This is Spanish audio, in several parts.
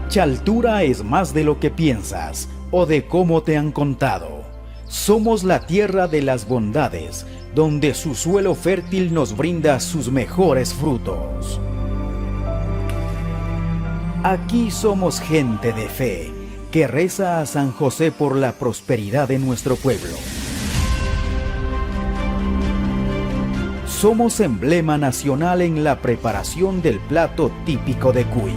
Chaltura es más de lo que piensas o de cómo te han contado. Somos la tierra de las bondades, donde su suelo fértil nos brinda sus mejores frutos. Aquí somos gente de fe, que reza a San José por la prosperidad de nuestro pueblo. Somos emblema nacional en la preparación del plato típico de Cuy.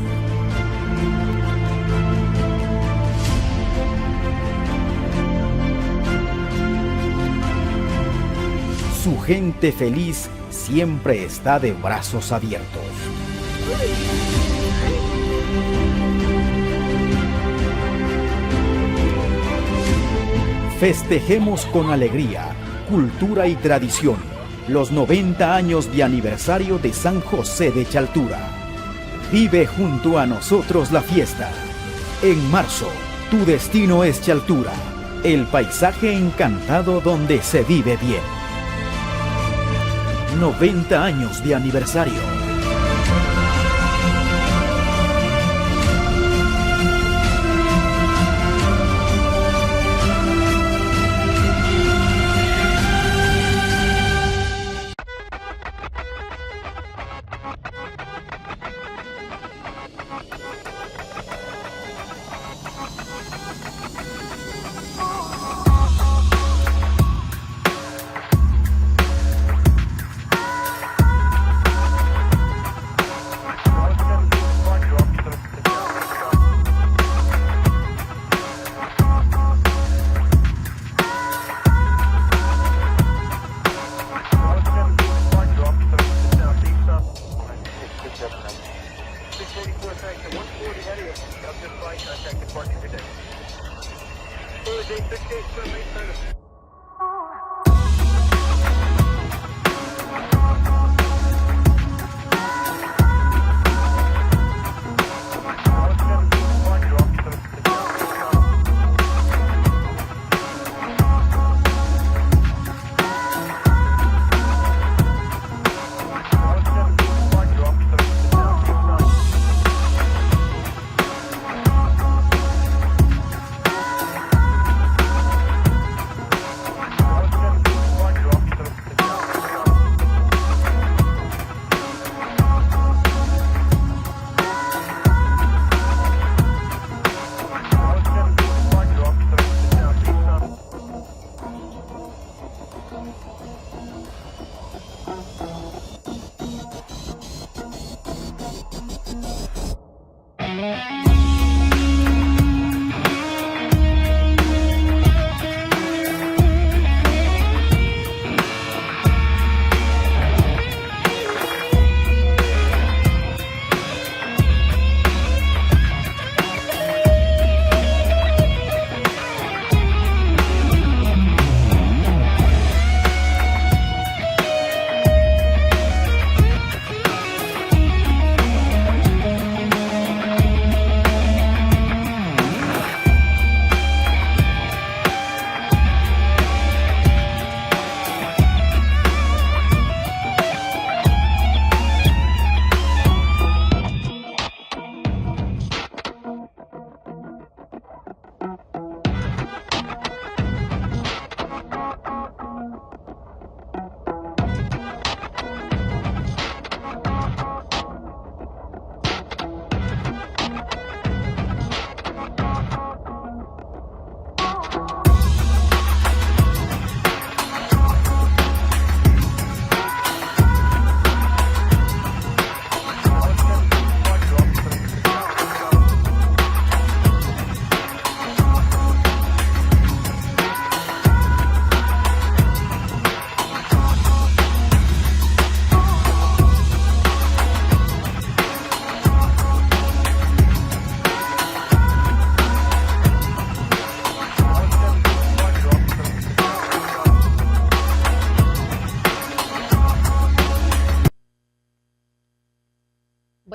Su gente feliz siempre está de brazos abiertos. Festejemos con alegría, cultura y tradición los 90 años de aniversario de San José de Chaltura. Vive junto a nosotros la fiesta. En marzo, tu destino es Chaltura, el paisaje encantado donde se vive bien. 90 años de aniversario.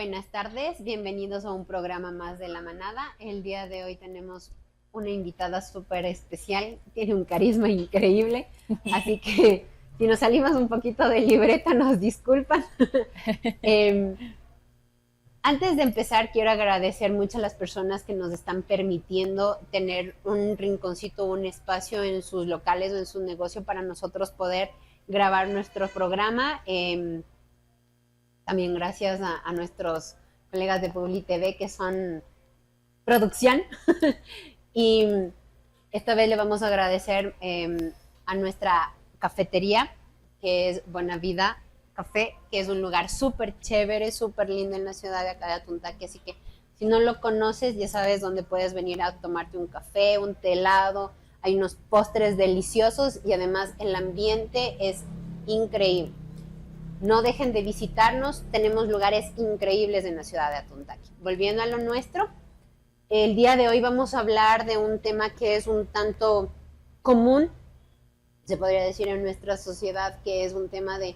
Buenas tardes, bienvenidos a un programa más de La Manada. El día de hoy tenemos una invitada súper especial, tiene un carisma increíble, así que si nos salimos un poquito de libreta nos disculpan. Antes de empezar, quiero agradecer mucho a las personas que nos están permitiendo tener un rinconcito, un espacio en sus locales o en su negocio para nosotros poder grabar nuestro programa. También gracias a nuestros colegas de Publi TV que son producción. Y esta vez le vamos a agradecer a nuestra cafetería, que es Buena Vida Café, que es un lugar súper chévere, súper lindo en la ciudad de acá de Atuntaque, así que si no lo conoces, ya sabes dónde puedes venir a tomarte un café, un té helado, hay unos postres deliciosos y además el ambiente es increíble. No dejen de visitarnos, tenemos lugares increíbles en la ciudad de Atuntaque. Volviendo a lo nuestro, el día de hoy vamos a hablar de un tema que es un tanto común, se podría decir en nuestra sociedad, que es un tema de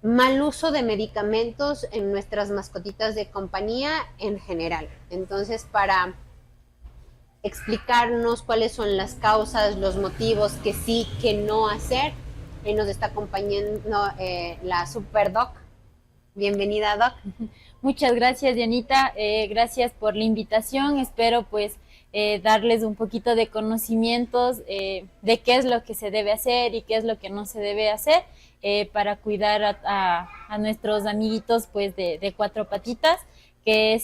mal uso de medicamentos en nuestras mascotitas de compañía en general. Entonces, para explicarnos cuáles son las causas, los motivos, que sí, que no hacer, nos está acompañando la Super Doc. Bienvenida, Doc. Muchas gracias, Dianita. Gracias por la invitación. Espero pues darles un poquito de conocimientos de qué es lo que se debe hacer y qué es lo que no se debe hacer para cuidar a nuestros amiguitos pues de cuatro patitas, que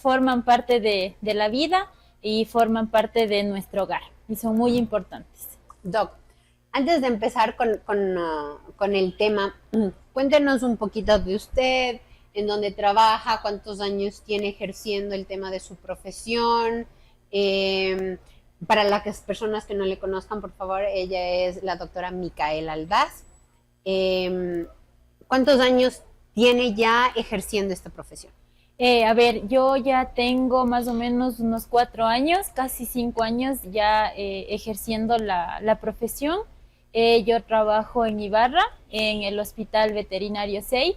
forman parte de la vida y forman parte de nuestro hogar y son muy importantes. Doc, antes de empezar con el tema, cuéntenos un poquito de usted, en dónde trabaja, cuántos años tiene ejerciendo el tema de su profesión. Para las personas que no le conozcan, por favor, ella es la doctora Micaela Aldaz. ¿Cuántos años tiene ya ejerciendo esta profesión? Yo ya tengo más o menos unos 4 años, casi 5 años ya ejerciendo la profesión. Yo trabajo en Ibarra, en el Hospital Veterinario 6.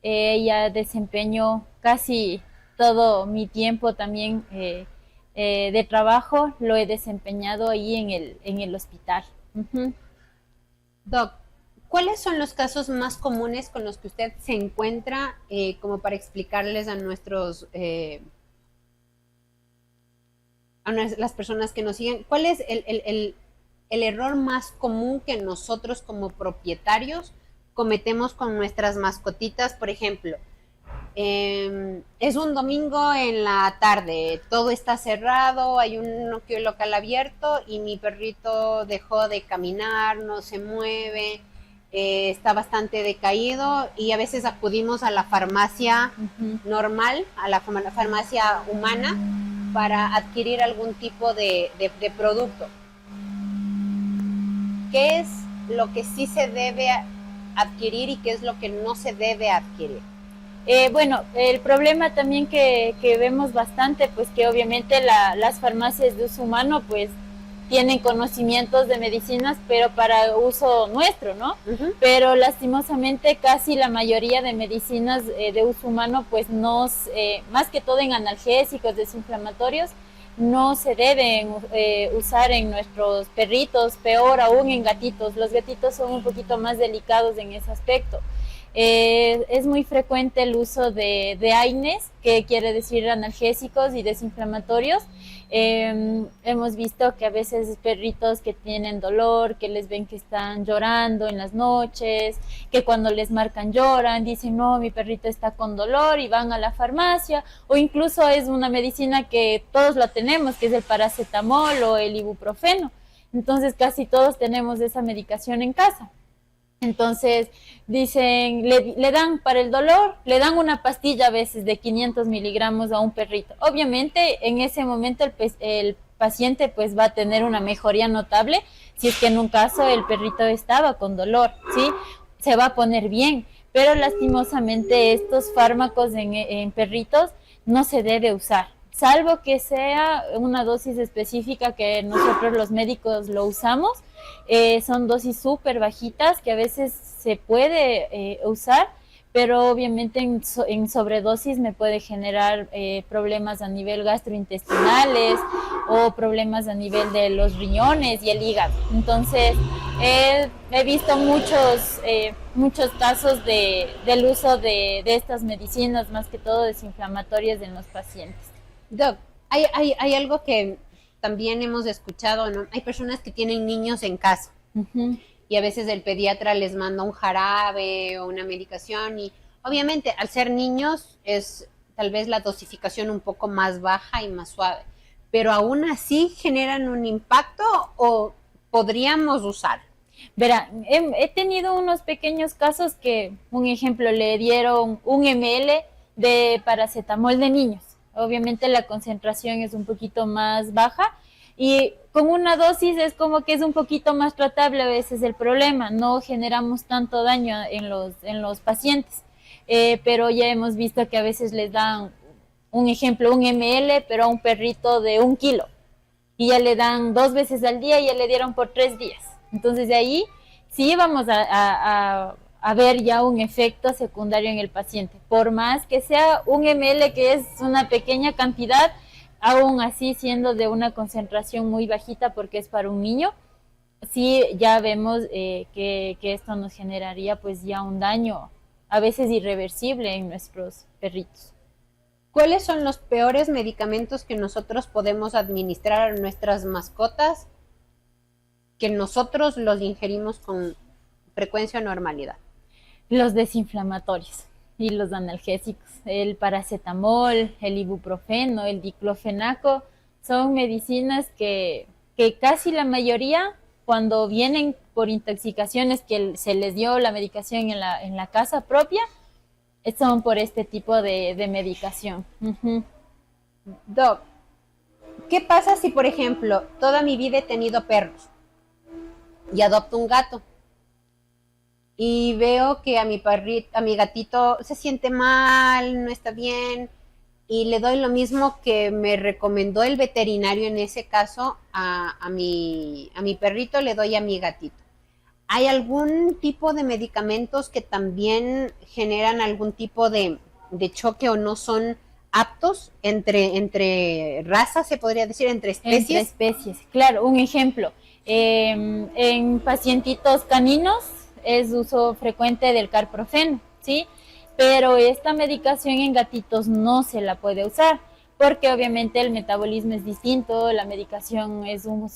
Ya desempeño casi todo mi tiempo también de trabajo, lo he desempeñado ahí en el hospital. Uh-huh. Doc, ¿cuáles son los casos más comunes con los que usted se encuentra como para explicarles a las personas que nos siguen? ¿Cuál es el error más común que nosotros como propietarios cometemos con nuestras mascotitas? Por ejemplo, es un domingo en la tarde, todo está cerrado, hay un local abierto y mi perrito dejó de caminar, no se mueve, está bastante decaído y a veces acudimos a la farmacia normal, a la farmacia humana para adquirir algún tipo de producto. ¿Qué es lo que sí se debe adquirir y qué es lo que no se debe adquirir? El problema también que vemos bastante, pues que obviamente las farmacias de uso humano pues tienen conocimientos de medicinas, pero para uso nuestro, ¿no? Uh-huh. Pero lastimosamente casi la mayoría de medicinas de uso humano pues más que todo en analgésicos, desinflamatorios, no se deben usar en nuestros perritos, peor aún en gatitos. Los gatitos son un poquito más delicados en ese aspecto. Es muy frecuente el uso de AINES, que quiere decir analgésicos y desinflamatorios. Hemos visto que a veces perritos que tienen dolor, que les ven que están llorando en las noches, que cuando les marcan lloran, dicen no, mi perrito está con dolor y van a la farmacia, o incluso es una medicina que todos la tenemos, que es el paracetamol o el ibuprofeno. Entonces casi todos tenemos esa medicación en casa. Entonces dicen, le dan para el dolor, le dan una pastilla a veces de 500 miligramos a un perrito. Obviamente en ese momento el paciente pues va a tener una mejoría notable si es que en un caso el perrito estaba con dolor, ¿sí? Se va a poner bien, pero lastimosamente estos fármacos en perritos no se debe usar, salvo que sea una dosis específica que nosotros los médicos lo usamos. Son dosis súper bajitas que a veces se puede usar, pero obviamente en sobredosis me puede generar problemas a nivel gastrointestinales o problemas a nivel de los riñones y el hígado. Entonces he visto muchos muchos casos del uso de estas medicinas, más que todo desinflamatorias en los pacientes. Doc, hay algo que también hemos escuchado, ¿no? Hay personas que tienen niños en casa y a veces el pediatra les manda un jarabe o una medicación y obviamente al ser niños es tal vez la dosificación un poco más baja y más suave, pero aún así generan un impacto o podríamos usar. Verá, he tenido unos pequeños casos que, un ejemplo, le dieron 1 ml de paracetamol de niños. Obviamente la concentración es un poquito más baja y con una dosis es como que es un poquito más tratable a veces el problema. No generamos tanto daño en los pacientes, pero ya hemos visto que a veces les dan, un ejemplo, 1 ml, pero a un perrito de 1 kilo. Y ya le dan 2 veces al día y ya le dieron por 3 días. Entonces de ahí sí vamos a ver ya un efecto secundario en el paciente. Por más que sea 1 ml, que es una pequeña cantidad, aún así siendo de una concentración muy bajita porque es para un niño, sí ya vemos que esto nos generaría pues ya un daño a veces irreversible en nuestros perritos. ¿Cuáles son los peores medicamentos que nosotros podemos administrar a nuestras mascotas que nosotros los ingerimos con frecuencia o normalidad? Los desinflamatorios y los analgésicos, el paracetamol, el ibuprofeno, el diclofenaco, son medicinas que casi la mayoría, cuando vienen por intoxicaciones que se les dio la medicación en la casa propia, son por este tipo de medicación. Doc, ¿qué pasa si, por ejemplo, toda mi vida he tenido perros y adopto un gato y veo que a mi gatito se siente mal, no está bien, y le doy lo mismo que me recomendó el veterinario en ese caso a mi perrito, le doy a mi gatito? ¿Hay algún tipo de medicamentos que también generan algún tipo de choque o no son aptos entre razas, se podría decir, entre especies? Entre especies, claro. Un ejemplo, en pacientitos caninos es uso frecuente del carprofeno, ¿sí? Pero esta medicación en gatitos no se la puede usar, porque obviamente el metabolismo es distinto, la medicación es un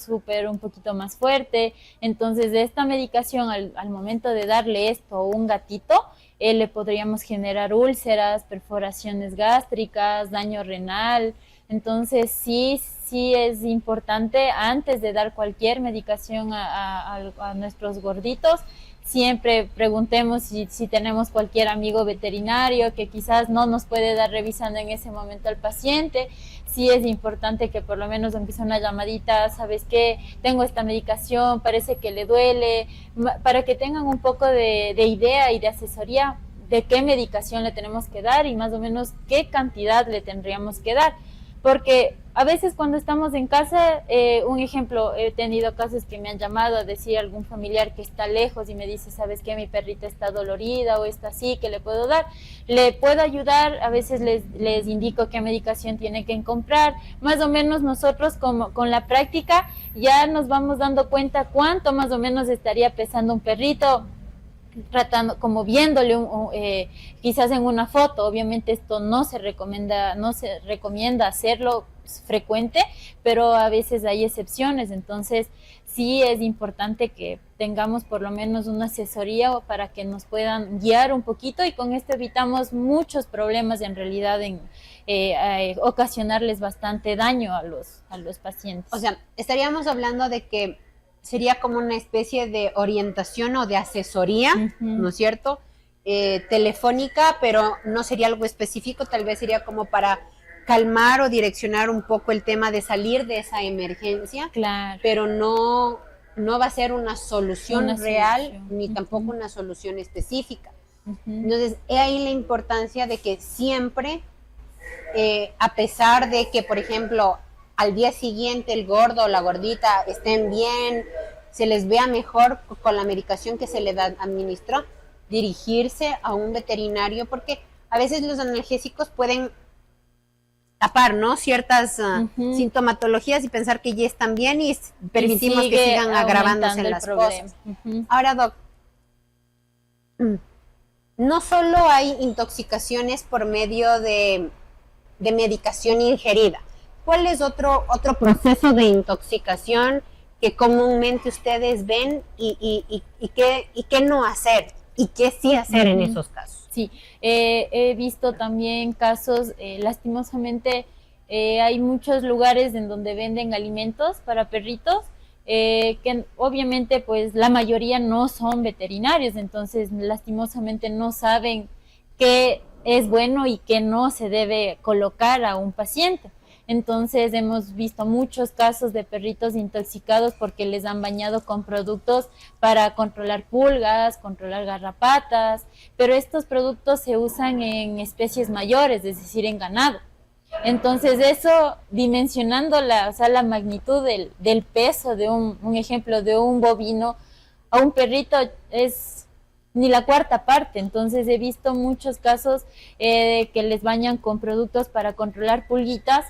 poquito más fuerte. Entonces esta medicación al momento de darle esto a un gatito, le podríamos generar úlceras, perforaciones gástricas, daño renal. Entonces sí es importante, antes de dar cualquier medicación a nuestros gorditos, siempre preguntemos si tenemos cualquier amigo veterinario que quizás no nos puede dar revisando en ese momento al paciente. Sí es importante que por lo menos aunque sea una llamadita, ¿sabes qué? Tengo esta medicación, parece que le duele, para que tengan un poco de idea y de asesoría de qué medicación le tenemos que dar y más o menos qué cantidad le tendríamos que dar. Porque a veces cuando estamos en casa, un ejemplo, he tenido casos que me han llamado a decir algún familiar que está lejos y me dice, ¿sabes qué? Mi perrita está dolorida o está así, ¿qué le puedo dar? Le puedo ayudar, a veces les indico qué medicación tiene que comprar. Más o menos nosotros con la práctica ya nos vamos dando cuenta cuánto más o menos estaría pesando un perrito, tratando, como viéndole quizás en una foto. Obviamente esto no se recomienda hacerlo frecuente, pero a veces hay excepciones. Entonces sí es importante que tengamos por lo menos una asesoría para que nos puedan guiar un poquito, y con esto evitamos muchos problemas en realidad en ocasionarles bastante daño a los pacientes. O sea, estaríamos hablando de que sería como una especie de orientación o de asesoría, ¿no es cierto? Telefónica, pero no sería algo específico, tal vez sería como para calmar o direccionar un poco el tema de salir de esa emergencia, claro, pero no va a ser una solución real, ni tampoco una solución específica. Entonces, he ahí la importancia de que siempre, a pesar de que, por ejemplo, al día siguiente el gordo o la gordita estén bien, se les vea mejor con la medicación que se les administró, dirigirse a un veterinario, porque a veces los analgésicos pueden tapar, ¿no?, ciertas sintomatologías y pensar que ya están bien y permitimos que sigan agravándose las cosas. Ahora, Doc, no solo hay intoxicaciones por medio de medicación ingerida. ¿Cuál es otro proceso de intoxicación que comúnmente ustedes ven y qué no hacer y qué sí hacer en esos casos? Sí, he visto también casos, lastimosamente hay muchos lugares en donde venden alimentos para perritos, que obviamente pues la mayoría no son veterinarios, entonces lastimosamente no saben qué es bueno y qué no se debe colocar a un paciente. Entonces hemos visto muchos casos de perritos intoxicados porque les han bañado con productos para controlar pulgas, controlar garrapatas, pero estos productos se usan en especies mayores, es decir, en ganado. Entonces eso, dimensionando la magnitud del peso de un ejemplo, de un bovino, a un perrito es ni la cuarta parte. Entonces he visto muchos casos que les bañan con productos para controlar pulguitas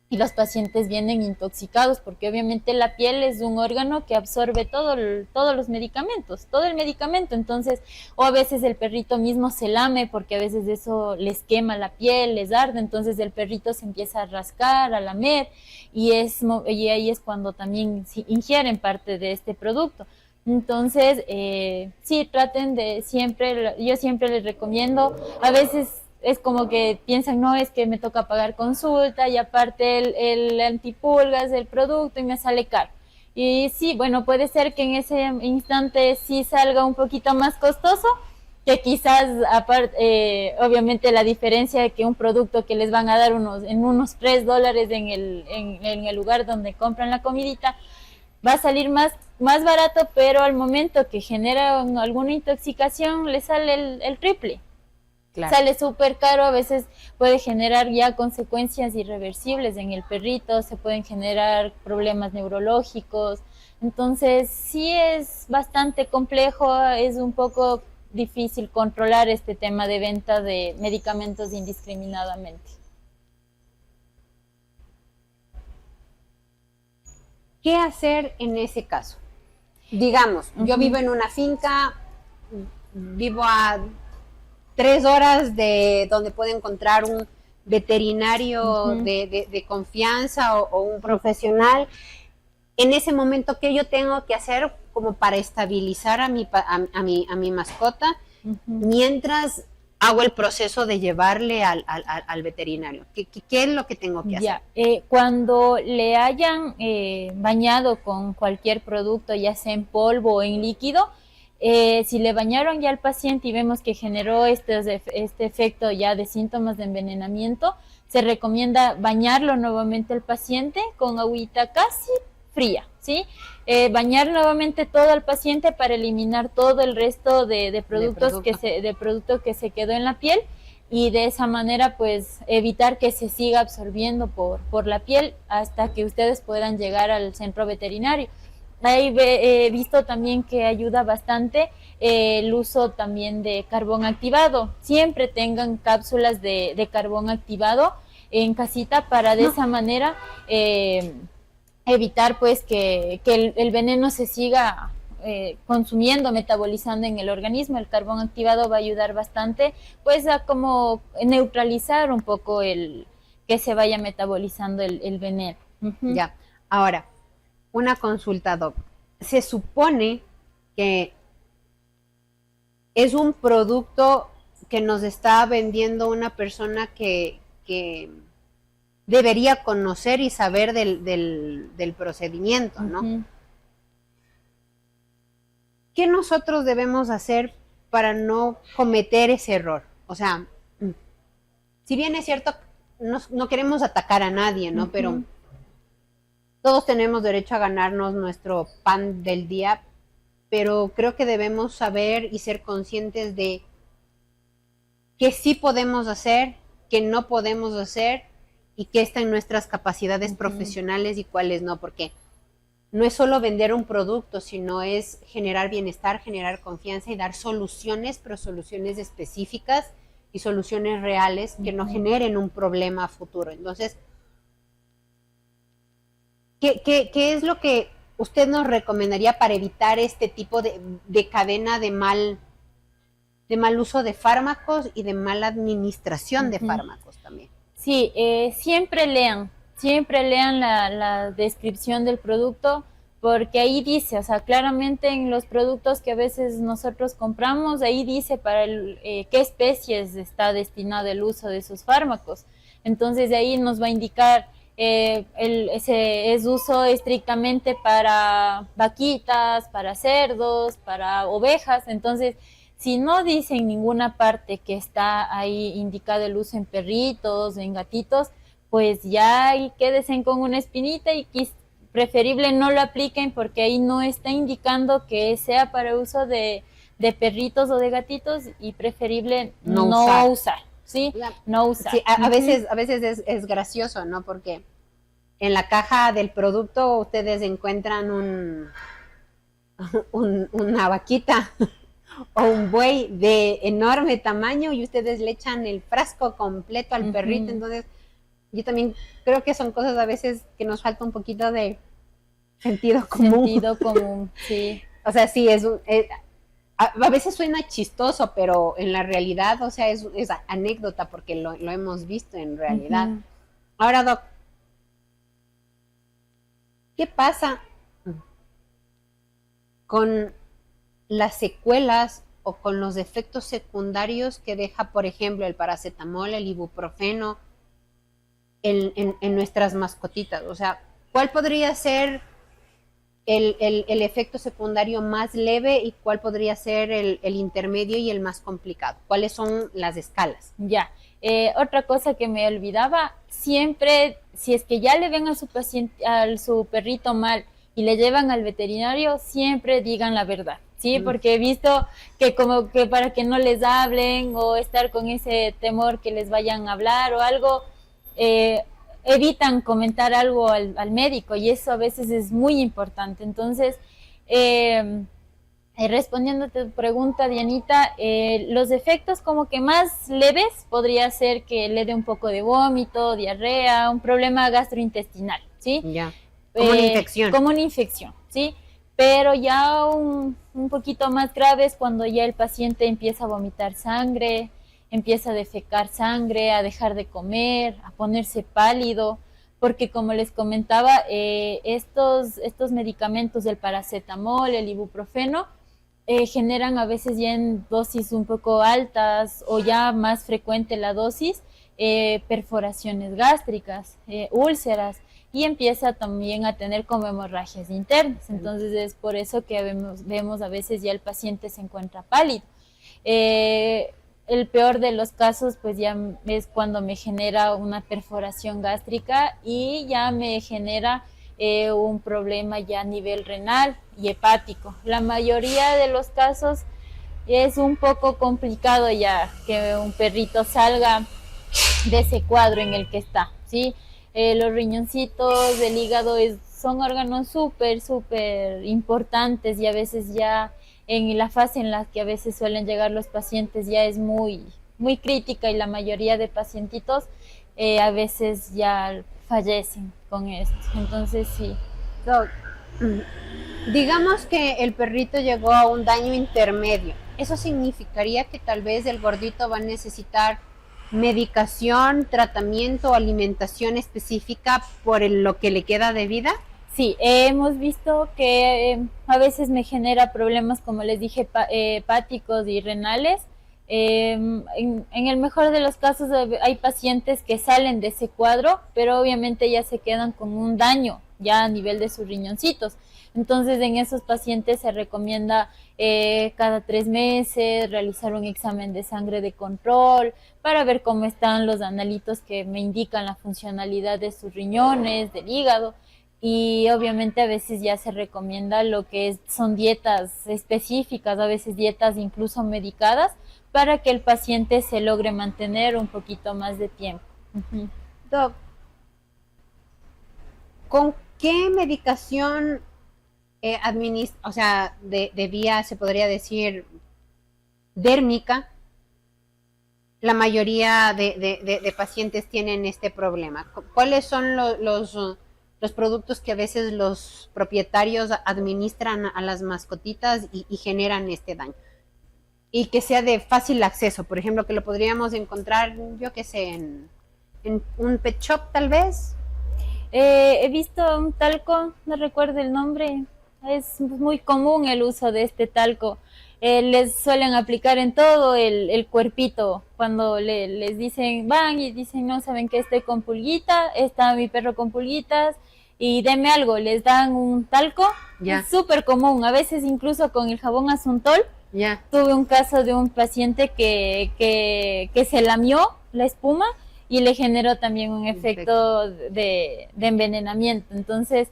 y los pacientes vienen intoxicados porque obviamente la piel es un órgano que absorbe todos los medicamentos, todo el medicamento. Entonces, o a veces el perrito mismo se lame porque a veces eso les quema la piel, les arde, entonces el perrito se empieza a rascar, a lamer y ahí es cuando también ingieren parte de este producto. Entonces, sí, traten de siempre, yo siempre les recomiendo, a veces es como que piensan, no, es que me toca pagar consulta y aparte el antipulgas, el producto y me sale caro. Y sí, bueno, puede ser que en ese instante sí salga un poquito más costoso, que quizás aparte, obviamente la diferencia de que un producto que les van a dar unos $3 en el lugar donde compran la comidita, va a salir más barato, pero al momento que genera alguna intoxicación le sale el triple. Claro. Sale súper caro, a veces puede generar ya consecuencias irreversibles en el perrito, se pueden generar problemas neurológicos, entonces sí es bastante complejo, es un poco difícil controlar este tema de venta de medicamentos indiscriminadamente. ¿Qué hacer en ese caso? Digamos, yo vivo en una finca, vivo a 3 horas de donde puedo encontrar un veterinario de confianza o un profesional. En ese momento, ¿qué yo tengo que hacer como para estabilizar a mi mascota mientras hago el proceso de llevarle al veterinario? ¿Qué es lo que tengo que hacer? Cuando le hayan bañado con cualquier producto, ya sea en polvo o en líquido, si le bañaron ya al paciente y vemos que generó este efecto ya de síntomas de envenenamiento, se recomienda bañarlo nuevamente al paciente con agüita casi fría, ¿sí? Bañar nuevamente todo al paciente para eliminar todo el resto de producto que se quedó en la piel y de esa manera pues evitar que se siga absorbiendo por la piel hasta que ustedes puedan llegar al centro veterinario. Ahí he visto también que ayuda bastante el uso también de carbón activado. Siempre tengan cápsulas de carbón activado en casita para de esa manera evitar pues que el veneno se siga consumiendo, metabolizando en el organismo. El carbón activado va a ayudar bastante pues a como neutralizar un poco que se vaya metabolizando el veneno. Ya, ahora, una consulta, Doc. Se supone que es un producto que nos está vendiendo una persona que debería conocer y saber del procedimiento, ¿no? ¿Qué nosotros debemos hacer para no cometer ese error? O sea, si bien es cierto, no queremos atacar a nadie, ¿no? Pero todos tenemos derecho a ganarnos nuestro pan del día, pero creo que debemos saber y ser conscientes de qué sí podemos hacer, qué no podemos hacer y qué está en nuestras capacidades profesionales y cuáles no, porque no es solo vender un producto, sino es generar bienestar, generar confianza y dar soluciones, pero soluciones específicas y soluciones reales que no generen un problema futuro. Entonces, ¿Qué es lo que usted nos recomendaría para evitar este tipo de cadena de de mal uso de fármacos y de mala administración de fármacos también. Sí, siempre lean la descripción del producto, porque ahí dice, o sea, claramente en los productos que a veces nosotros compramos, ahí dice para qué especies está destinado el uso de esos fármacos. Entonces de ahí nos va a indicar ese es uso estrictamente para vaquitas, para cerdos, para ovejas. Entonces, si no dice en ninguna parte que está ahí indicado el uso en perritos, en gatitos, pues ya ahí quédense con una espinita y preferible no lo apliquen, porque ahí no está indicando que sea para uso de perritos o de gatitos, y preferible no usar. ¿Sí? No usar. Sí, a veces es gracioso, ¿no? Porque en la caja del producto ustedes encuentran una vaquita o un buey de enorme tamaño y ustedes le echan el frasco completo al perrito. Entonces, yo también creo que son cosas a veces que nos falta un poquito de sentido común. Sentido común, sí. O sea, sí, a veces suena chistoso, pero en la realidad, o sea, es anécdota porque lo hemos visto en realidad. Ahora, Doc, ¿qué pasa con las secuelas o con los efectos secundarios que deja, por ejemplo, el paracetamol, el ibuprofeno en nuestras mascotitas? O sea, ¿cuál podría ser el efecto secundario más leve y cuál podría ser el intermedio y el más complicado? ¿Cuáles son las escalas? Ya. Otra cosa que me olvidaba, siempre, si es que ya le ven a su paciente, a su perrito mal y le llevan al veterinario, siempre digan la verdad, ¿sí? Porque he visto que como que para que no les hablen o estar con ese temor que les vayan a hablar o algo, evitan comentar algo al médico, y eso a veces es muy importante. Entonces, respondiendo a tu pregunta, Dianita, los efectos como que más leves podría ser que le dé un poco de vómito, diarrea, un problema gastrointestinal, ¿sí? Ya. Como una infección. Como una infección, ¿sí? Pero ya un poquito más grave es cuando ya el paciente empieza a vomitar sangre, empieza a defecar sangre, a dejar de comer, a ponerse pálido, porque como les comentaba, estos medicamentos del paracetamol, el ibuprofeno, generan a veces ya en dosis un poco altas o ya más frecuente la dosis, perforaciones gástricas, úlceras, y empieza también a tener como hemorragias internas. Entonces es por eso que vemos a veces ya el paciente se encuentra pálido. El peor de los casos pues ya es cuando me genera una perforación gástrica y ya me genera un problema ya a nivel renal y hepático. La mayoría de los casos es un poco complicado ya que un perrito salga de ese cuadro en el que está, ¿sí? Los riñoncitos, el hígado son órganos súper importantes, y a veces ya en la fase en la que a veces suelen llegar los pacientes ya es muy crítica, y la mayoría de pacientitos a veces ya fallecen con esto. Entonces sí. Doc, digamos que el perrito llegó a un daño intermedio. ¿Eso significaría que tal vez el gordito va a necesitar medicación, tratamiento, alimentación específica por lo que le queda de vida? Sí, hemos visto que a veces me genera problemas, como les dije, hepáticos y renales. En el mejor de los casos hay pacientes que salen de ese cuadro, pero obviamente ya se quedan con un daño ya a nivel de sus riñoncitos. Entonces en esos pacientes se recomienda cada 3 meses realizar un examen de sangre de control para ver cómo están los analitos que me indican la funcionalidad de sus riñones, del hígado. Y obviamente a veces ya se recomienda lo que son dietas específicas, a veces dietas incluso medicadas, para que el paciente se logre mantener un poquito más de tiempo. Doc, ¿con qué medicación o sea, de vía, se podría decir, dérmica, la mayoría de pacientes tienen este problema? ¿Cuáles son los productos que a veces los propietarios administran a las mascotitas y generan este daño? y que sea de fácil acceso, por ejemplo, que lo podríamos encontrar, yo qué sé, en un pet shop tal vez. He visto un talco, no recuerdo el nombre, es muy común el uso de este talco. Les suelen aplicar en todo el cuerpito, cuando les dicen, van y dicen, no, saben que estoy con pulguita, está mi perro con pulguitas, y deme algo, les dan un talco, Ya. es súper común, a veces incluso con el jabón Asuntol. Ya. Tuve un caso de un paciente que se lamió la espuma y le generó también un efecto de envenenamiento. Entonces,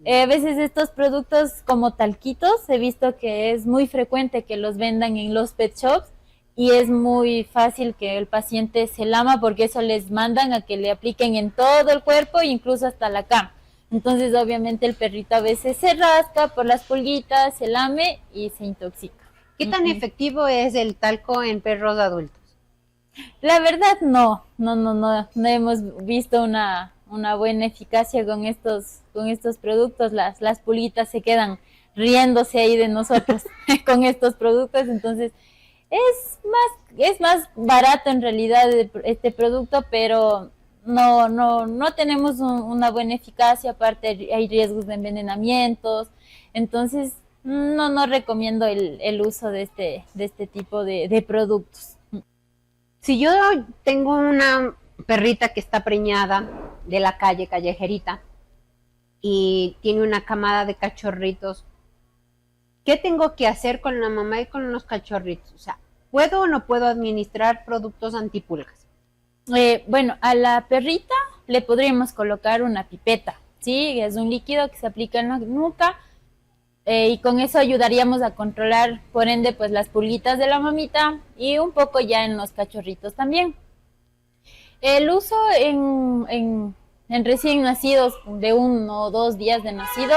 a veces estos productos como talquitos, he visto que es muy frecuente que los vendan en los pet shops y es muy fácil que el paciente se lama porque eso les mandan a que le apliquen en todo el cuerpo e incluso hasta la cama. Entonces, obviamente, el perrito a veces se rasca por las pulguitas, se lame y se intoxica. ¿Qué tan efectivo es el talco en perros adultos? La verdad no hemos visto una buena eficacia con estos productos. Las pulguitas se quedan riéndose ahí de nosotros con estos productos, entonces es más barato en realidad este producto, pero no tenemos una buena eficacia, aparte hay riesgos de envenenamientos, entonces no recomiendo el uso de este tipo de productos. Si yo tengo una perrita que está preñada de la calle, callejerita, y tiene una camada de cachorritos, ¿qué tengo que hacer con la mamá y con los cachorritos? O sea, ¿puedo o no puedo administrar productos antipulgas? Bueno, a la perrita le podríamos colocar una pipeta, ¿sí? Es un líquido que se aplica en la nuca, y con eso ayudaríamos a controlar, por ende, pues las pulguitas de la mamita y un poco ya en los cachorritos también. El uso en recién nacidos de 1 o 2 días de nacido,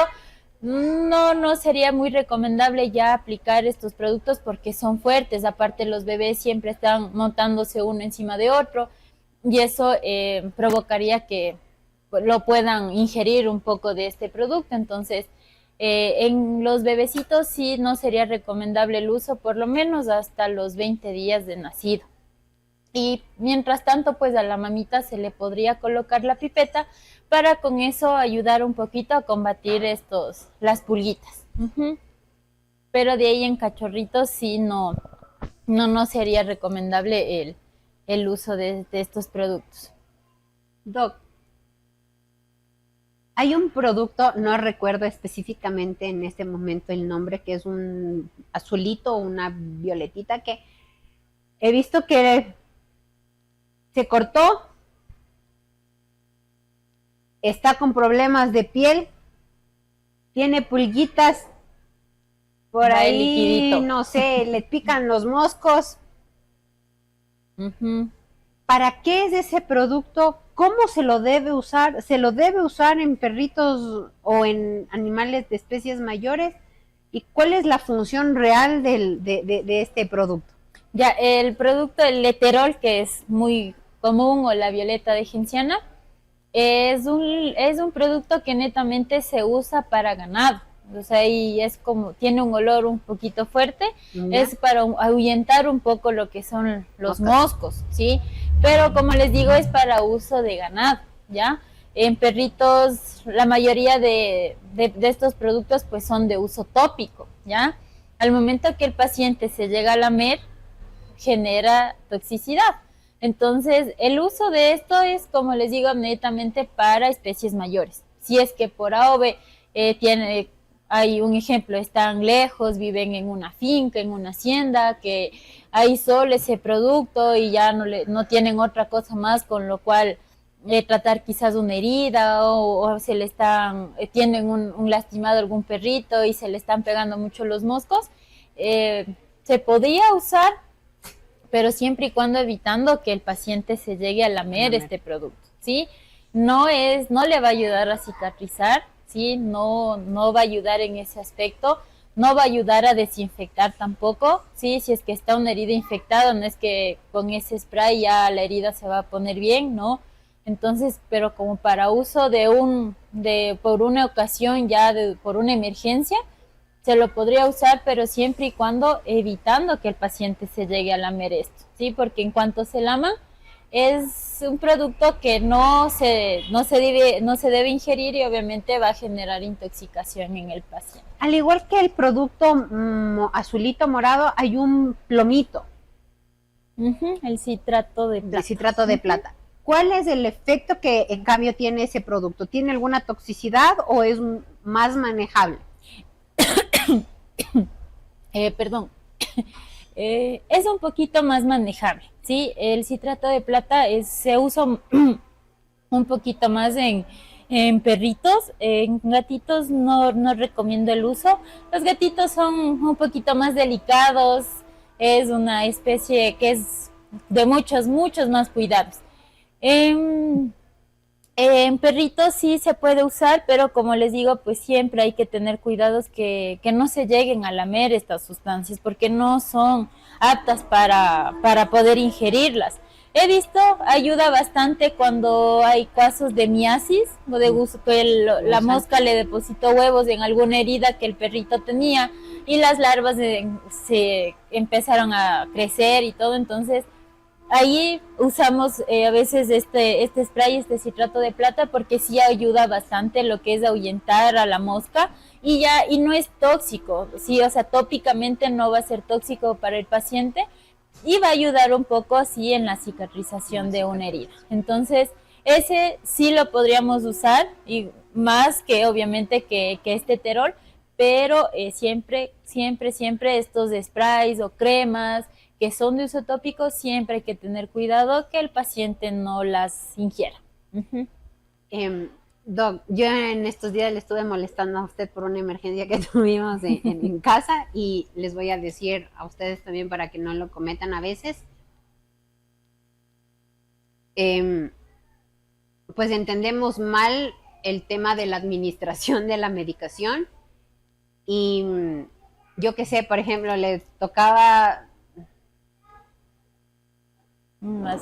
no sería muy recomendable ya aplicar estos productos porque son fuertes. Aparte, los bebés siempre están montándose uno encima de otro y eso provocaría que lo puedan ingerir un poco de este producto. Entonces, en los bebecitos sí no sería recomendable el uso, por lo menos hasta los 20 días de nacido. Y mientras tanto, pues a la mamita se le podría colocar la pipeta para con eso ayudar un poquito a combatir las pulguitas. Pero de ahí en cachorritos sí no sería recomendable el uso de estos productos. Doc, hay un producto, no recuerdo específicamente en este momento el nombre, que es un azulito o una violetita, que he visto que se cortó, está con problemas de piel, tiene pulguitas, por Va el ahí, liquidito. no sé, le pican los moscos. ¿Para qué es ese producto? ¿Cómo se lo debe usar? ¿Se lo debe usar en perritos o en animales de especies mayores? ¿Y cuál es la función real de este producto? Ya, el producto, el leterol, que es muy común, o la violeta de genciana, es un producto que netamente se usa para ganado. O sea, y es como, tiene un olor un poquito fuerte, es para ahuyentar un poco lo que son los moscos, ¿sí? Pero como les digo, es para uso de ganado, ¿ya? En perritos, la mayoría de estos productos pues son de uso tópico, ¿ya? Al momento que el paciente se llega a lamer, genera toxicidad. Entonces, el uso de esto es, como les digo, netamente para especies mayores. Si es que por A o B hay un ejemplo, están lejos, viven en una finca, en una hacienda, que hay solo ese producto y ya no tienen otra cosa más con lo cual tratar quizás una herida o se le tienen un lastimado algún perrito y se le están pegando mucho los moscos, se podía usar, pero siempre y cuando evitando que el paciente se llegue a lamer este producto, ¿sí? No le va a ayudar a cicatrizar, ¿sí? No va a ayudar en ese aspecto, no va a ayudar a desinfectar tampoco, ¿sí? Si es que está una herida infectada, no es que con ese spray ya la herida se va a poner bien, ¿no? Entonces, pero como para uso por una ocasión ya, por una emergencia, se lo podría usar, pero siempre y cuando evitando que el paciente se llegue a lamer esto, ¿sí? Porque en cuanto se laman, es un producto que no se debe ingerir y obviamente va a generar intoxicación en el paciente. Al igual que el producto azulito morado, hay un plomito. El citrato de plata. El citrato de plata. ¿Cuál es el efecto que en cambio tiene ese producto? ¿Tiene alguna toxicidad o es más manejable? Perdón. Es un poquito más manejable, ¿sí? El citrato de plata se usa un poquito más en perritos. En gatitos no recomiendo el uso. Los gatitos son un poquito más delicados. Es una especie que es de muchos más cuidados. En perritos sí se puede usar, pero como les digo, pues siempre hay que tener cuidados que no se lleguen a lamer estas sustancias, porque no son aptas para poder ingerirlas. He visto, ayuda bastante cuando hay casos de miasis, o de que la mosca le depositó huevos en alguna herida que el perrito tenía, y las larvas se empezaron a crecer y todo. Entonces ahí usamos a veces este spray, este citrato de plata, porque sí ayuda bastante lo que es ahuyentar a la mosca, y no es tóxico, sí, o sea, tópicamente no va a ser tóxico para el paciente y va a ayudar un poco así en la cicatrización de una herida. Entonces, ese sí lo podríamos usar, y más que obviamente que este terol, pero siempre estos sprays o cremas que son de uso tópico, siempre hay que tener cuidado que el paciente no las ingiera. Doc, yo en estos días le estuve molestando a usted por una emergencia que tuvimos en casa, y les voy a decir a ustedes también para que no lo cometan a veces. Pues entendemos mal el tema de la administración de la medicación, y yo qué sé, por ejemplo, le tocaba unas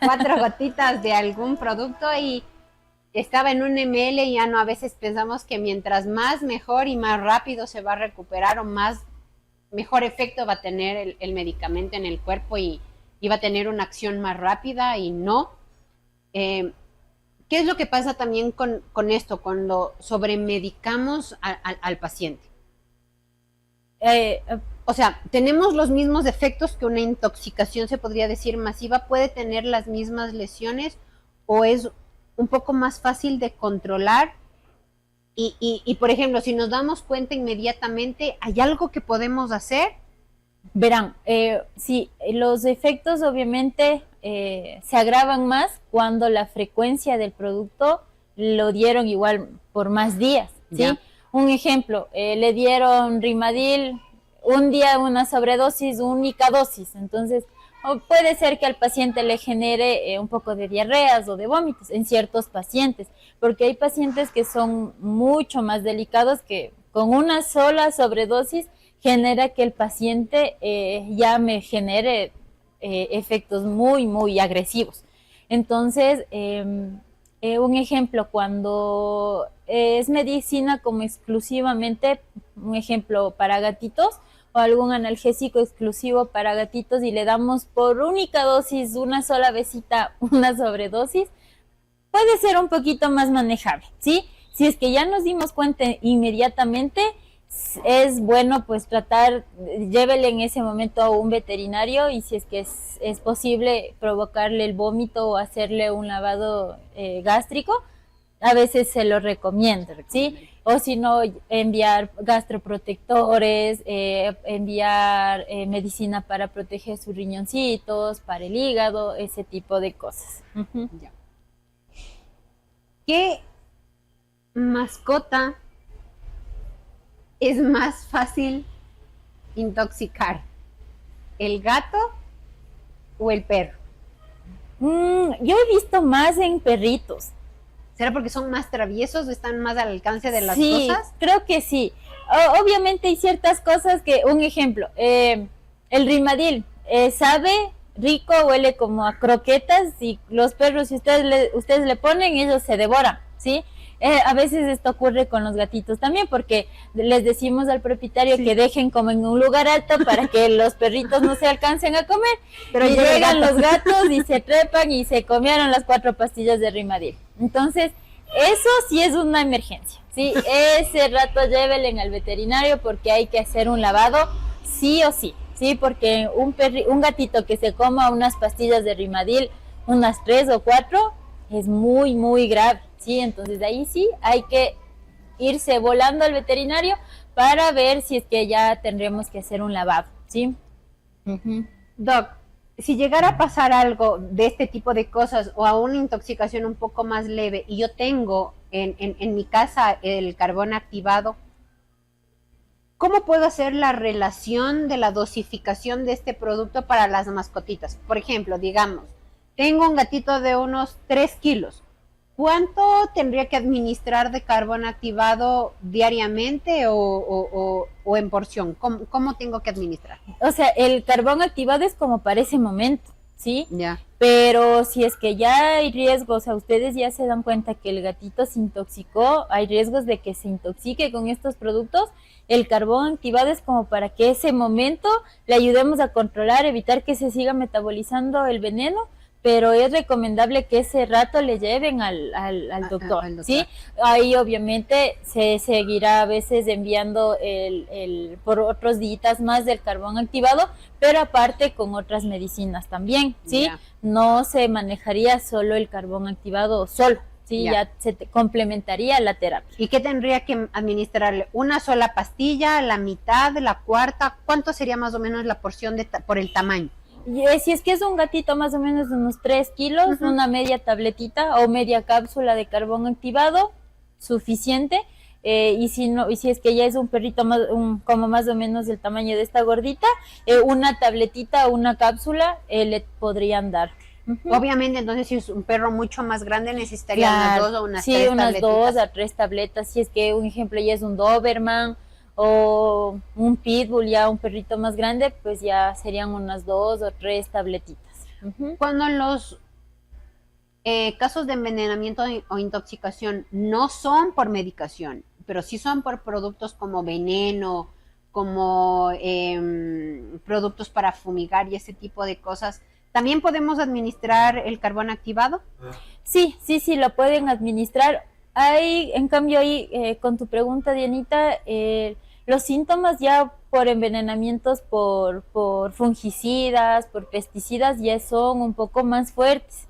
4 gotitas de algún producto, y estaba en un ml, y ya no, a veces pensamos que mientras más mejor y más rápido se va a recuperar, o mejor efecto va a tener el medicamento en el cuerpo, y va a tener una acción más rápida, y no. ¿Qué es lo que pasa también con esto cuando sobremedicamos al paciente? O sea, ¿tenemos los mismos efectos que una intoxicación, se podría decir, masiva? ¿Puede tener las mismas lesiones, o es un poco más fácil de controlar? Y por ejemplo, si nos damos cuenta inmediatamente, ¿hay algo que podemos hacer? Verán, sí, los efectos obviamente se agravan más cuando la frecuencia del producto lo dieron igual por más días, ¿sí? Ya. Un ejemplo, le dieron Rimadil un día, una sobredosis, única dosis, entonces puede ser que al paciente le genere un poco de diarreas o de vómitos en ciertos pacientes, porque hay pacientes que son mucho más delicados, que con una sola sobredosis genera que el paciente ya me genere efectos muy agresivos. Entonces, un ejemplo, cuando es medicina como exclusivamente, un ejemplo para gatitos, o algún analgésico exclusivo para gatitos, y le damos por única dosis, una sola vesita, una sobredosis, puede ser un poquito más manejable, ¿sí? Si es que ya nos dimos cuenta inmediatamente, es bueno pues tratar, llévele en ese momento a un veterinario, y si es que es posible provocarle el vómito o hacerle un lavado gástrico, a veces se lo recomiendo, ¿sí? O si no, enviar gastroprotectores, enviar medicina para proteger sus riñoncitos, para el hígado, ese tipo de cosas. Ya. ¿Qué mascota es más fácil intoxicar? ¿El gato o el perro? Yo he visto más en perritos. ¿Será porque son más traviesos, están más al alcance de las cosas? Sí, creo que sí. Obviamente hay ciertas cosas que, un ejemplo, el Rimadil sabe rico, huele como a croquetas, y los perros, si ustedes le ponen, ellos se devoran, ¿sí? A veces esto ocurre con los gatitos también, porque les decimos al propietario que dejen como en un lugar alto para que los perritos no se alcancen a comer, pero y llegan los gatos y se trepan y se comieron las 4 pastillas de Rimadil. Entonces, eso sí es una emergencia, ¿sí? Ese rato llévenle al veterinario porque hay que hacer un lavado sí o sí, ¿sí? Porque un gatito que se coma unas pastillas de Rimadil, unas 3 o 4, es muy, muy grave, ¿sí? Entonces, ahí sí hay que irse volando al veterinario para ver si es que ya tendremos que hacer un lavado, ¿sí? Doc, si llegara a pasar algo de este tipo de cosas o a una intoxicación un poco más leve y yo tengo en mi casa el carbón activado, ¿cómo puedo hacer la relación de la dosificación de este producto para las mascotitas? Por ejemplo, digamos, tengo un gatito de unos 3 kilos. ¿Cuánto tendría que administrar de carbón activado diariamente o en porción? ¿Cómo tengo que administrar? O sea, el carbón activado es como para ese momento, ¿sí? Ya. Pero si es que ya hay riesgos, o sea, ustedes ya se dan cuenta que el gatito se intoxicó, hay riesgos de que se intoxique con estos productos, el carbón activado es como para que ese momento le ayudemos a controlar, evitar que se siga metabolizando el veneno, pero es recomendable que ese rato le lleven al doctor, ¿sí? Ahí obviamente se seguirá a veces enviando por otros días más del carbón activado, pero aparte con otras medicinas también, ¿sí? Yeah. No se manejaría solo el carbón activado solo, ¿sí? Ya se complementaría la terapia. ¿Y qué tendría que administrarle? ¿Una sola pastilla, la mitad, la cuarta? ¿Cuánto sería más o menos la porción por el tamaño? Si es que es un gatito más o menos de unos 3 kilos, una media tabletita o media cápsula de carbón activado, suficiente. Y si es que ya es un perrito como más o menos del tamaño de esta gordita, una tabletita o una cápsula le podrían dar. Obviamente, entonces si es un perro mucho más grande necesitaría unas 2 o unas 3 tabletitas. Sí, unas 2 a 3 tabletas. Si es que un ejemplo ya es un Doberman o un pitbull, ya un perrito más grande, pues ya serían unas 2 o 3 tabletitas. Cuando los casos de envenenamiento o intoxicación no son por medicación, pero sí son por productos como veneno, como productos para fumigar y ese tipo de cosas, ¿también podemos administrar el carbón activado? Sí, lo pueden administrar. En cambio, con tu pregunta, Dianita, los síntomas ya por envenenamientos por fungicidas, por pesticidas, ya son un poco más fuertes.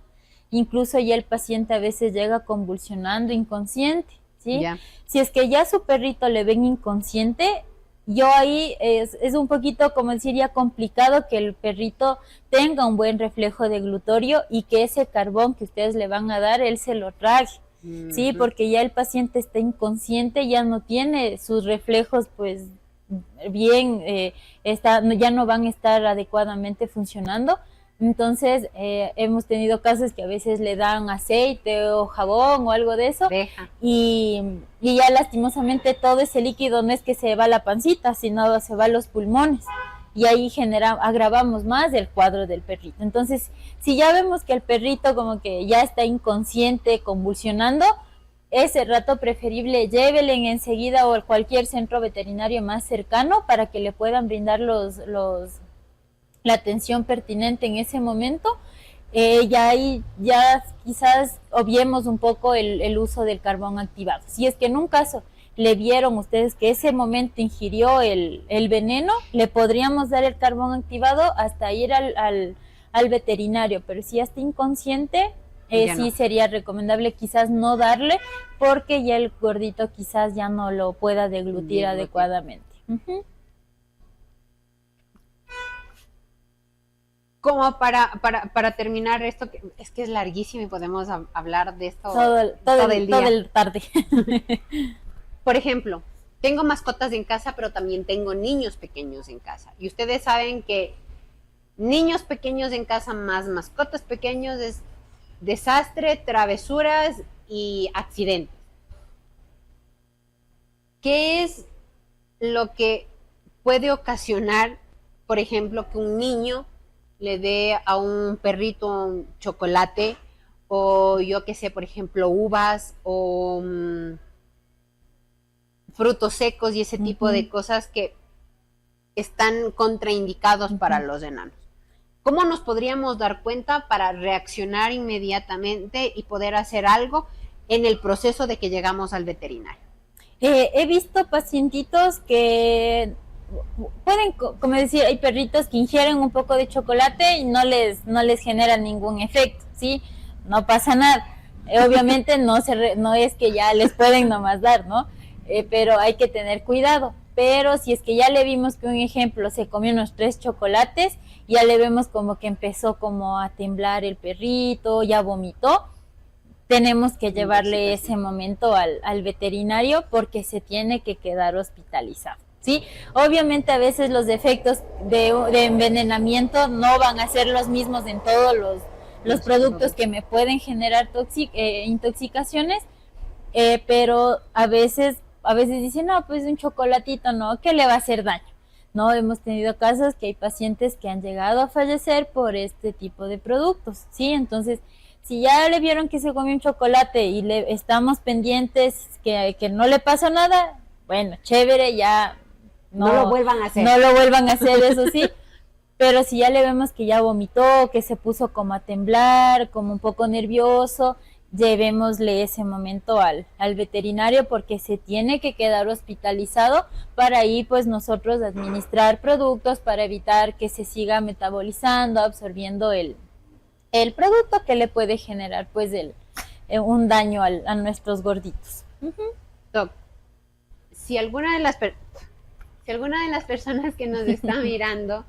Incluso ya el paciente a veces llega convulsionando, inconsciente, ¿sí? Ya. Si es que ya su perrito le ven inconsciente, yo ahí es un poquito, como decir, ya complicado que el perrito tenga un buen reflejo de glutorio y que ese carbón que ustedes le van a dar, él se lo trague. Sí, porque ya el paciente está inconsciente, ya no tiene sus reflejos pues bien, ya no van a estar adecuadamente funcionando. Entonces hemos tenido casos que a veces le dan aceite o jabón o algo de eso y ya lastimosamente todo ese líquido no es que se va a la pancita, sino se va a los pulmones. Y ahí agravamos más el cuadro del perrito. Entonces, si ya vemos que el perrito como que ya está inconsciente, convulsionando, ese rato preferible llévele enseguida o a cualquier centro veterinario más cercano para que le puedan brindar la atención pertinente en ese momento. Ya quizás obviemos un poco el uso del carbón activado. Si es que en un caso le vieron ustedes que ese momento ingirió el veneno, le podríamos dar el carbón activado hasta ir al veterinario, pero si ya está inconsciente, sí sería recomendable quizás no darle, porque ya el gordito quizás ya no lo pueda deglutir adecuadamente. Como para terminar esto, que es larguísimo y podemos hablar de esto todo el día. Todo el tarde. Por ejemplo, tengo mascotas en casa, pero también tengo niños pequeños en casa. Y ustedes saben que niños pequeños en casa más mascotas pequeños es desastre, travesuras y accidentes. ¿Qué es lo que puede ocasionar, por ejemplo, que un niño le dé a un perrito un chocolate o yo qué sé, por ejemplo, uvas o frutos secos y ese tipo de cosas que están contraindicados para los enanos. ¿Cómo nos podríamos dar cuenta para reaccionar inmediatamente y poder hacer algo en el proceso de que llegamos al veterinario? He visto pacientitos que pueden, como decir, hay perritos que ingieren un poco de chocolate y no les genera ningún efecto, ¿sí? No pasa nada. Obviamente no es que ya les pueden nomás dar, ¿no? Pero hay que tener cuidado. Pero si es que ya le vimos que un ejemplo se comió unos 3 chocolates, ya le vemos como que empezó como a temblar el perrito, ya vomitó, tenemos que llevarle ese momento al veterinario porque se tiene que quedar hospitalizado, ¿sí? Obviamente a veces los efectos de envenenamiento no van a ser los mismos en todos los productos que me pueden generar intoxicaciones, pero a veces dicen, no, pues un chocolatito, no, ¿qué le va a hacer daño? No, hemos tenido casos que hay pacientes que han llegado a fallecer por este tipo de productos, ¿sí? Entonces, si ya le vieron que se comió un chocolate y le estamos pendientes que no le pasa nada, bueno, chévere, ya no lo vuelvan a hacer. No lo vuelvan a hacer, eso sí. Pero si ya le vemos que ya vomitó, que se puso como a temblar, como un poco nervioso, llevémosle ese momento al veterinario porque se tiene que quedar hospitalizado para ahí pues nosotros administrar productos para evitar que se siga metabolizando, absorbiendo el producto que le puede generar pues un daño a nuestros gorditos. Doc, si alguna de las personas que nos está mirando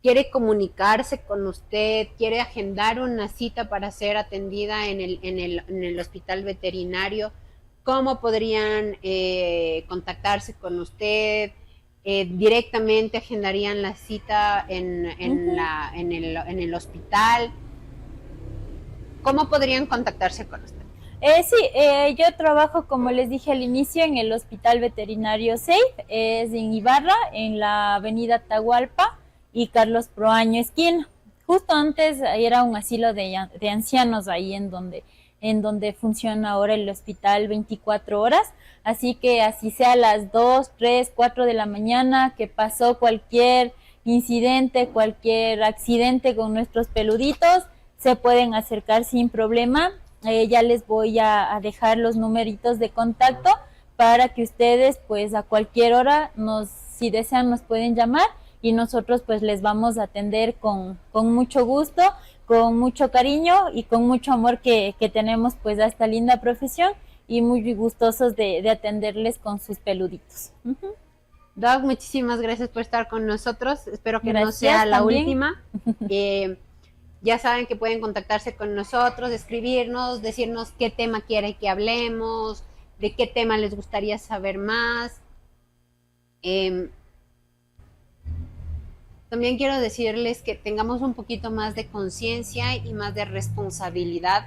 quiere comunicarse con usted, quiere agendar una cita para ser atendida en el hospital veterinario, ¿cómo podrían contactarse con usted? Directamente agendarían la cita en el hospital. ¿Cómo podrían contactarse con usted? Sí, yo trabajo, como les dije al inicio, en el Hospital Veterinario Safe, es en Ibarra, en la avenida Atahualpa y Carlos Proaño esquina. Justo antes era un asilo de ancianos ahí en donde funciona ahora el hospital 24 horas, así que así sea a las 2, 3, 4 de la mañana que pasó cualquier incidente, cualquier accidente con nuestros peluditos, se pueden acercar sin problema. Ya les voy a dejar los numeritos de contacto para que ustedes pues a cualquier hora si desean nos pueden llamar y nosotros pues les vamos a atender con mucho gusto, con mucho cariño y con mucho amor que tenemos pues a esta linda profesión y muy gustosos de atenderles con sus peluditos. Doc, muchísimas gracias por estar con nosotros, espero que gracias, no sea la también. última. Ya saben que pueden contactarse con nosotros, escribirnos, decirnos qué tema quieren que hablemos, de qué tema les gustaría saber más. También quiero decirles que tengamos un poquito más de conciencia y más de responsabilidad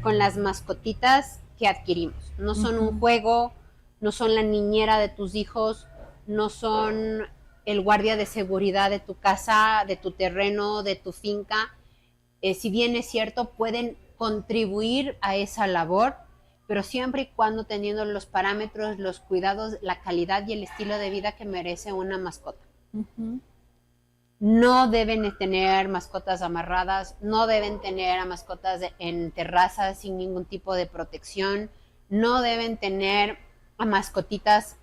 con las mascotitas que adquirimos. No son un juego, no son la niñera de tus hijos, no son el guardia de seguridad de tu casa, de tu terreno, de tu finca. Si bien es cierto, pueden contribuir a esa labor, pero siempre y cuando teniendo los parámetros, los cuidados, la calidad y el estilo de vida que merece una mascota. No deben tener mascotas amarradas, no deben tener a mascotas en terrazas sin ningún tipo de protección, no deben tener a mascotitas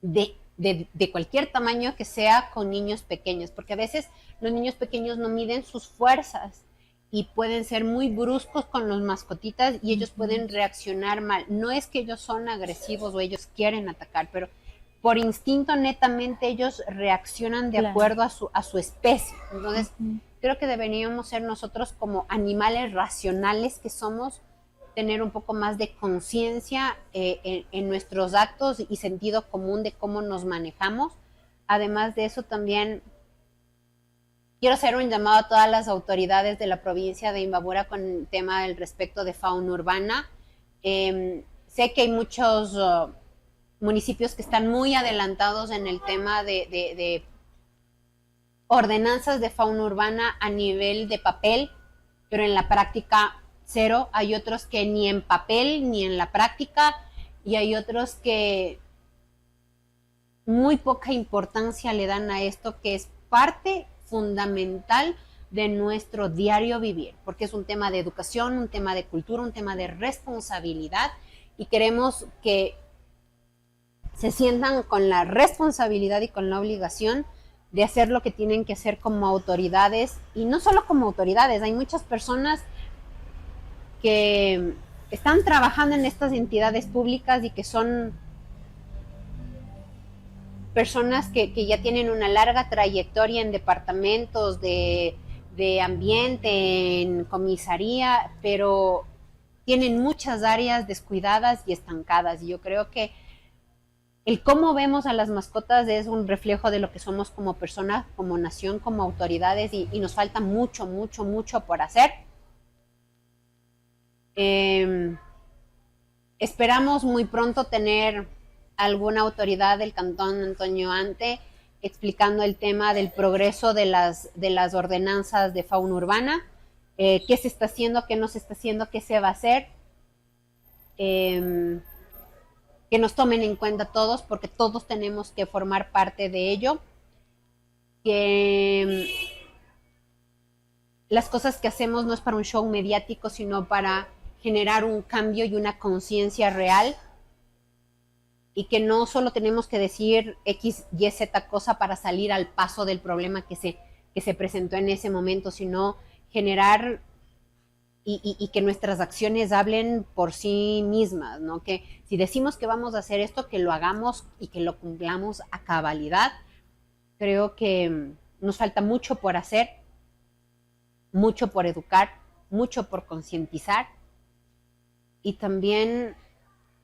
de cualquier tamaño que sea con niños pequeños, porque a veces los niños pequeños no miden sus fuerzas y pueden ser muy bruscos con los mascotitas y ellos pueden reaccionar mal. No es que ellos son agresivos o ellos quieren atacar, pero por instinto netamente ellos reaccionan de acuerdo a su especie. Entonces, creo que deberíamos ser nosotros como animales racionales que somos, tener un poco más de conciencia en nuestros actos y sentido común de cómo nos manejamos. Además de eso, también quiero hacer un llamado a todas las autoridades de la provincia de Imbabura con el tema del respecto de fauna urbana. Sé que hay muchos municipios que están muy adelantados en el tema de ordenanzas de fauna urbana a nivel de papel, pero en la práctica cero. Hay otros que ni en papel ni en la práctica, y hay otros que muy poca importancia le dan a esto, que es parte fundamental de nuestro diario vivir, porque es un tema de educación, un tema de cultura, un tema de responsabilidad, y queremos que se sientan con la responsabilidad y con la obligación de hacer lo que tienen que hacer como autoridades, y no solo como autoridades. Hay muchas personas que están trabajando en estas entidades públicas y que son personas que ya tienen una larga trayectoria en departamentos de ambiente, en comisaría, pero tienen muchas áreas descuidadas y estancadas. Y yo creo que el cómo vemos a las mascotas es un reflejo de lo que somos como personas, como nación, como autoridades, y nos falta mucho, mucho, mucho por hacer. Esperamos muy pronto tener alguna autoridad del Cantón Antonio Ante explicando el tema del progreso de las ordenanzas de fauna urbana, qué se está haciendo, qué no se está haciendo, qué se va a hacer, que nos tomen en cuenta todos, porque todos tenemos que formar parte de ello, que las cosas que hacemos no es para un show mediático, sino para generar un cambio y una conciencia real, y que no solo tenemos que decir X, Y, Z cosa para salir al paso del problema que se presentó en ese momento, sino generar y que nuestras acciones hablen por sí mismas, ¿no? Que si decimos que vamos a hacer esto, que lo hagamos y que lo cumplamos a cabalidad. Creo que nos falta mucho por hacer, mucho por educar, mucho por concientizar, y también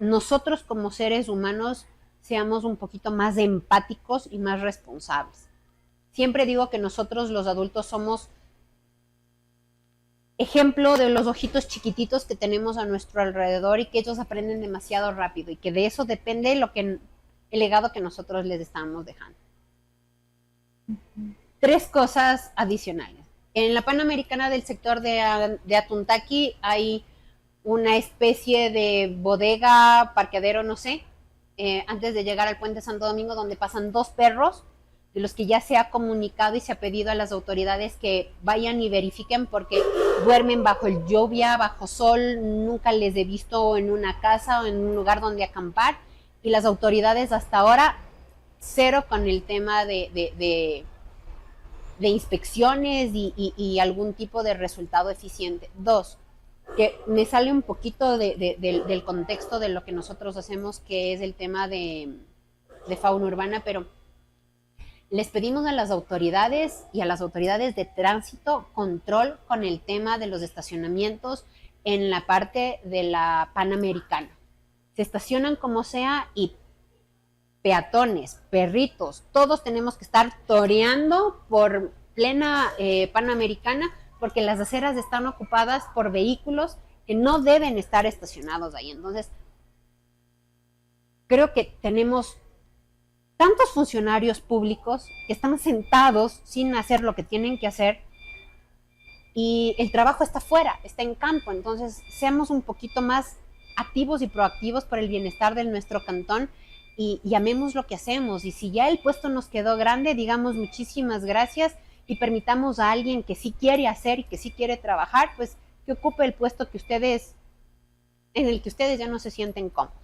nosotros como seres humanos seamos un poquito más empáticos y más responsables. Siempre digo que nosotros los adultos somos ejemplo de los ojitos chiquititos que tenemos a nuestro alrededor, y que ellos aprenden demasiado rápido, y que de eso depende el legado que nosotros les estamos dejando. 3 cosas adicionales. En la Panamericana del sector de Atuntaqui hay una especie de bodega, parqueadero, no sé, antes de llegar al puente Santo Domingo, donde pasan 2 perros, de los que ya se ha comunicado y se ha pedido a las autoridades que vayan y verifiquen, porque duermen bajo el lluvia, bajo sol, nunca les he visto en una casa o en un lugar donde acampar, y las autoridades hasta ahora cero con el tema de inspecciones y algún tipo de resultado eficiente. 2, que me sale un poquito del contexto de lo que nosotros hacemos, que es el tema de fauna urbana, pero les pedimos a las autoridades y a las autoridades de tránsito control con el tema de los estacionamientos en la parte de la Panamericana. Se estacionan como sea, y peatones, perritos, todos tenemos que estar toreando por plena Panamericana, porque las aceras están ocupadas por vehículos que no deben estar estacionados ahí. Entonces, creo que tenemos tantos funcionarios públicos que están sentados sin hacer lo que tienen que hacer, y el trabajo está fuera, está en campo. Entonces, seamos un poquito más activos y proactivos por el bienestar de nuestro cantón, y amemos lo que hacemos. Y si ya el puesto nos quedó grande, digamos muchísimas gracias, y permitamos a alguien que sí quiere hacer y que sí quiere trabajar, pues que ocupe el puesto en el que ustedes ya no se sienten cómodos.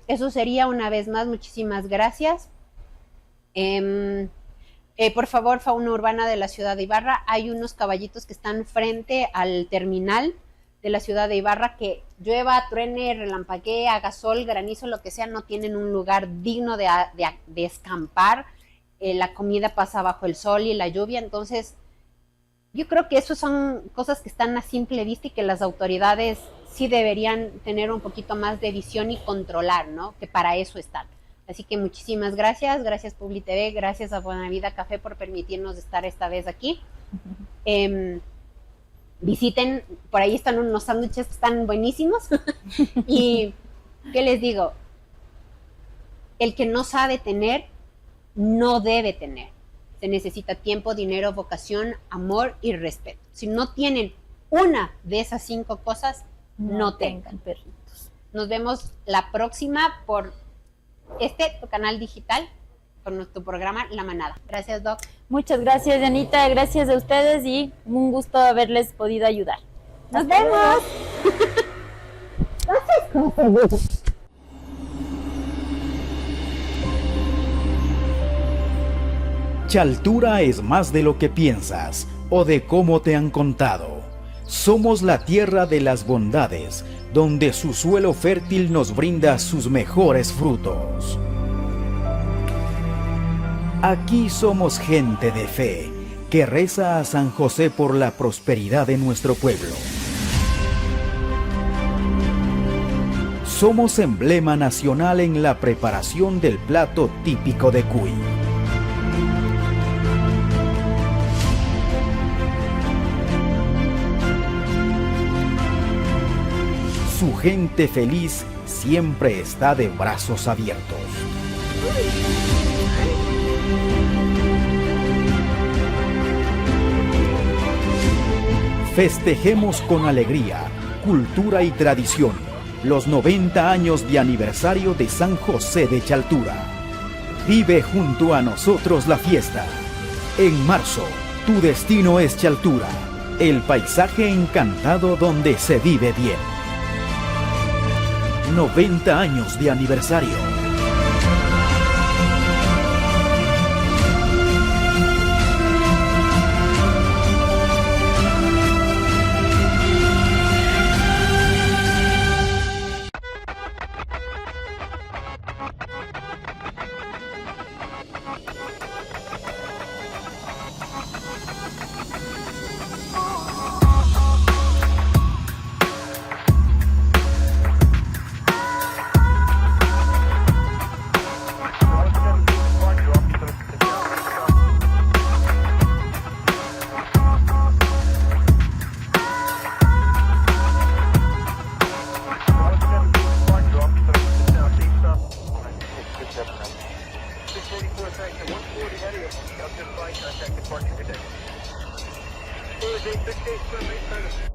Eso sería, una vez más, muchísimas gracias. Por favor, fauna urbana de la ciudad de Ibarra, hay unos caballitos que están frente al terminal de la ciudad de Ibarra, que llueva, truene, relampaguee, haga sol, granizo, lo que sea, no tienen un lugar digno de escampar. La comida pasa bajo el sol y la lluvia. Entonces, yo creo que eso son cosas que están a simple vista, y que las autoridades sí deberían tener un poquito más de visión y controlar, ¿no? Que para eso están. Así que muchísimas gracias, gracias Publi TV, gracias a Buena Vida Café por permitirnos estar esta vez aquí. Visiten, por ahí están unos sándwiches que están buenísimos. Y, ¿qué les digo? El que no sabe tener, no debe tener. Se necesita tiempo, dinero, vocación, amor y respeto. Si no tienen una de esas 5 cosas no tengan. tengan perritos. Nos vemos la próxima por tu canal digital, con nuestro programa La Manada. Gracias, Doc. Muchas gracias, Janita, gracias a ustedes y un gusto haberles podido ayudar. ¡Nos vemos! Chaltura es más de lo que piensas o de cómo te han contado. Somos la tierra de las bondades, donde su suelo fértil nos brinda sus mejores frutos. Aquí somos gente de fe, que reza a San José por la prosperidad de nuestro pueblo. Somos emblema nacional en la preparación del plato típico de Cuy. Su gente feliz siempre está de brazos abiertos. Festejemos con alegría, cultura y tradición los 90 años de aniversario de San José de Chaltura. Vive junto a nosotros la fiesta. En marzo, tu destino es Chaltura, el paisaje encantado donde se vive bien. 90 años de aniversario. Contact.